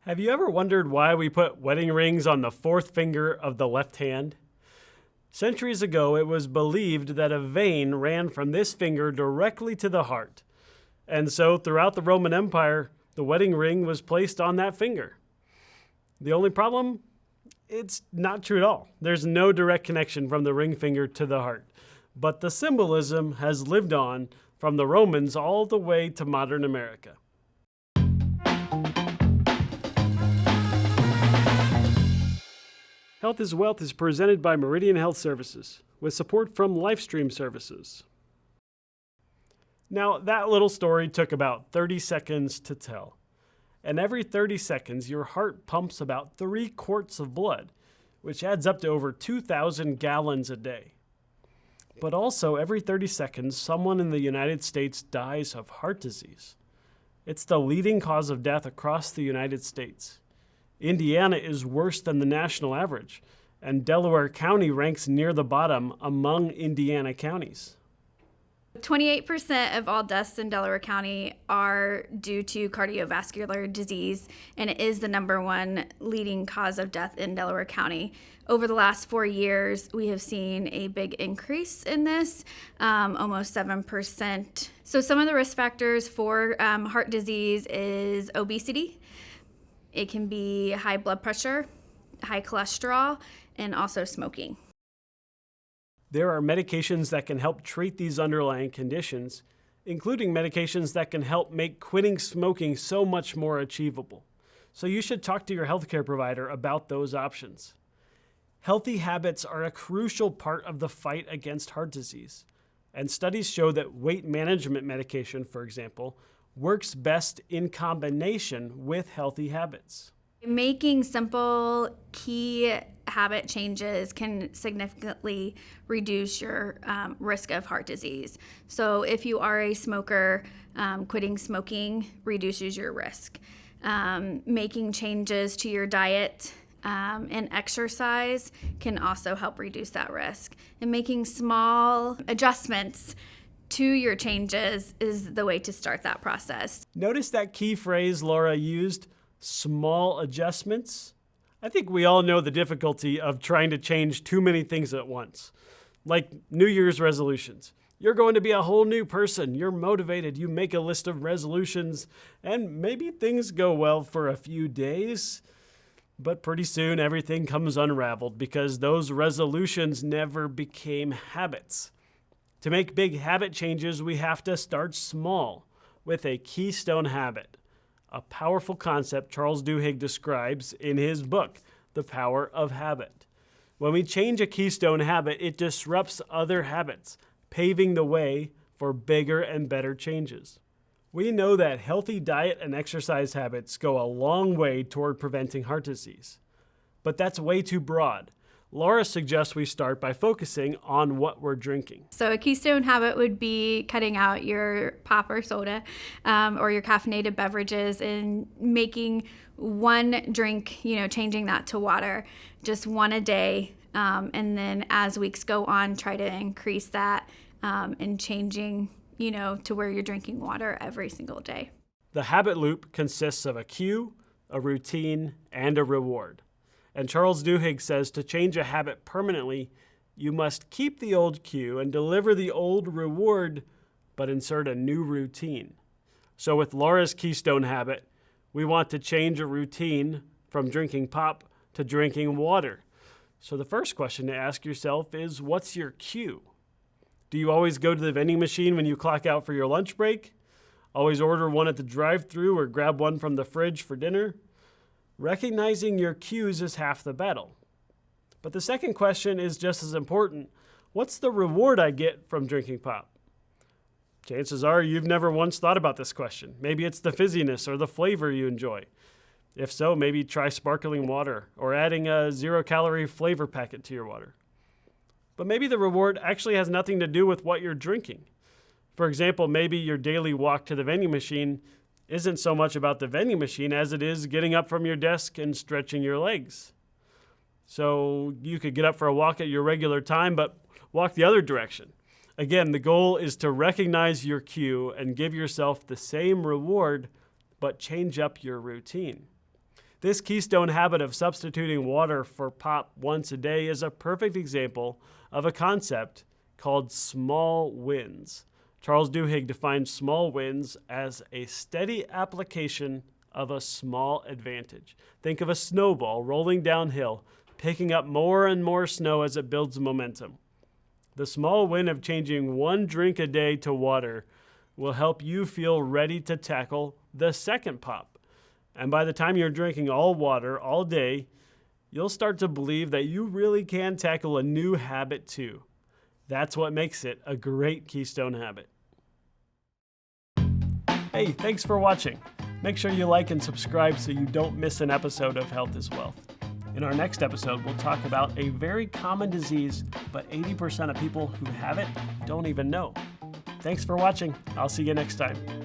Have you ever wondered why we put wedding rings on the fourth finger of the left hand? Centuries ago, it was believed that a vein ran from this finger directly to the heart. And so, throughout the Roman Empire, the wedding ring was placed on that finger. The only problem? It's not true at all. There's no direct connection from the ring finger to the heart. But the symbolism has lived on from the Romans all the way to modern America. Health is Wealth is presented by Meridian Health Services, with support from LifeStream Services. Now, that little story took about 30 seconds to tell. And every 30 seconds, your heart pumps about 3 quarts of blood, which adds up to over 2,000 gallons a day. But also, every 30 seconds, someone in the United States dies of heart disease. It's the leading cause of death across the United States. Indiana is worse than the national average, and Delaware County ranks near the bottom among Indiana counties. 28% of all deaths in Delaware County are due to cardiovascular disease, and it is the #1 leading cause of death in Delaware County. Over the last 4 years, we have seen a big increase in this, almost 7%. So some of the risk factors for heart disease is obesity. It can be high blood pressure, high cholesterol, and also smoking. There are medications that can help treat these underlying conditions, including medications that can help make quitting smoking so much more achievable. So you should talk to your healthcare provider about those options. Healthy habits are a crucial part of the fight against heart disease, and studies show that weight management medication, for example, works best in combination with healthy habits. Making simple key habit changes can significantly reduce your risk of heart disease. So if you are a smoker, quitting smoking reduces your risk. Making changes to your diet and exercise can also help reduce that risk. And making small adjustments to your changes is the way to start that process. Notice that key phrase Laura used, small adjustments? I think we all know the difficulty of trying to change too many things at once. Like New Year's resolutions. You're going to be a whole new person. You're motivated. You make a list of resolutions, and maybe things go well for a few days, but pretty soon everything comes unraveled because those resolutions never became habits. To make big habit changes, we have to start small with a keystone habit, a powerful concept Charles Duhigg describes in his book, The Power of Habit. When we change a keystone habit, it disrupts other habits, paving the way for bigger and better changes. We know that healthy diet and exercise habits go a long way toward preventing heart disease, but that's way too broad. Laura suggests we start by focusing on what we're drinking. So a keystone habit would be cutting out your pop or soda or your caffeinated beverages and making one drink, changing that to water, just one a day. And then as weeks go on, try to increase that and changing, to where you're drinking water every single day. The habit loop consists of a cue, a routine, and a reward. And Charles Duhigg says to change a habit permanently, you must keep the old cue and deliver the old reward, but insert a new routine. So with Laura's keystone habit, we want to change a routine from drinking pop to drinking water. So the first question to ask yourself is, what's your cue? Do you always go to the vending machine when you clock out for your lunch break? Always order one at the drive-thru or grab one from the fridge for dinner? Recognizing your cues is half the battle. But the second question is just as important. What's the reward I get from drinking pop? Chances are you've never once thought about this question. Maybe it's the fizziness or the flavor you enjoy. If so, maybe try sparkling water or adding a 0-calorie flavor packet to your water. But maybe the reward actually has nothing to do with what you're drinking. For example, maybe your daily walk to the vending machine isn't so much about the vending machine as it is getting up from your desk and stretching your legs. So you could get up for a walk at your regular time, but walk the other direction. Again, the goal is to recognize your cue and give yourself the same reward, but change up your routine. This Keystone habit of substituting water for pop once a day is a perfect example of a concept called small wins. Charles Duhigg defines small wins as a steady application of a small advantage. Think of a snowball rolling downhill, picking up more and more snow as it builds momentum. The small win of changing 1 drink a day to water will help you feel ready to tackle the second pop. And by the time you're drinking all water all day, you'll start to believe that you really can tackle a new habit too. That's what makes it a great Keystone habit. Hey, thanks for watching. Make sure you like and subscribe so you don't miss an episode of Health is Wealth. In our next episode, we'll talk about a very common disease, but 80% of people who have it don't even know. Thanks for watching. I'll see you next time.